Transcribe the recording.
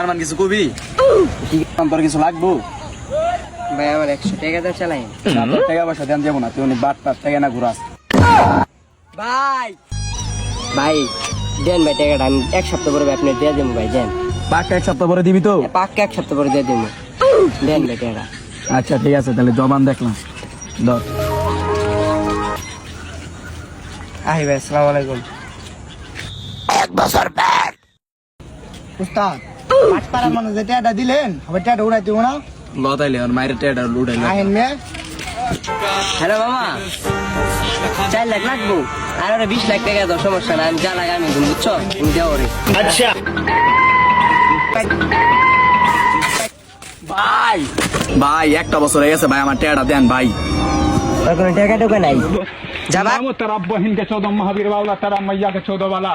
আরমান কিছু কবি তোর কিছু লাগবো ভাই আমার 100 টাকা দাও চালাই টাকা পয়সা দেন যাবো না তুই অনেক বাট টাকা না ঘুরাস ভাই ভাই দেন ভাই টাকাটা আমি এক সপ্তাহ পরে আপনি দিয়ে দেবো ভাই দেন পাক্কা এক সপ্তাহ পরে দিবি তো পাক্কা এক সপ্তাহ পরে দিয়ে দেবো দেন ভাই টাকাটা আচ্ছা ঠিক আছে তাহলে জবান দেখলাম ধর আহি ভাই আসসালামু আলাইকুম উস্তাদ পাটপাড়ার মানুষ যে টেয়াটা দিলেন আবার টেয়াটা উড়াই দিব না লতাইলে আর মায়ের টেটা লুটাইলে আহেন মেয়ে হ্যালো মামা 4 লাখ লাগবো আর ওরা 20 লাখ টাকা দাও সমস্যা না আমি যা লাগে আমি তুমি বুঝছো তুমি দেওয়া রে ভাই ভাই একটা বছর হয়ে গেছে ভাই আমার টেটা দেন ভাই আর কোনো টাকা টোকা নাই যাবা तेरा बहन के 14 महावीर वाला तेरा मैया के 14 वाला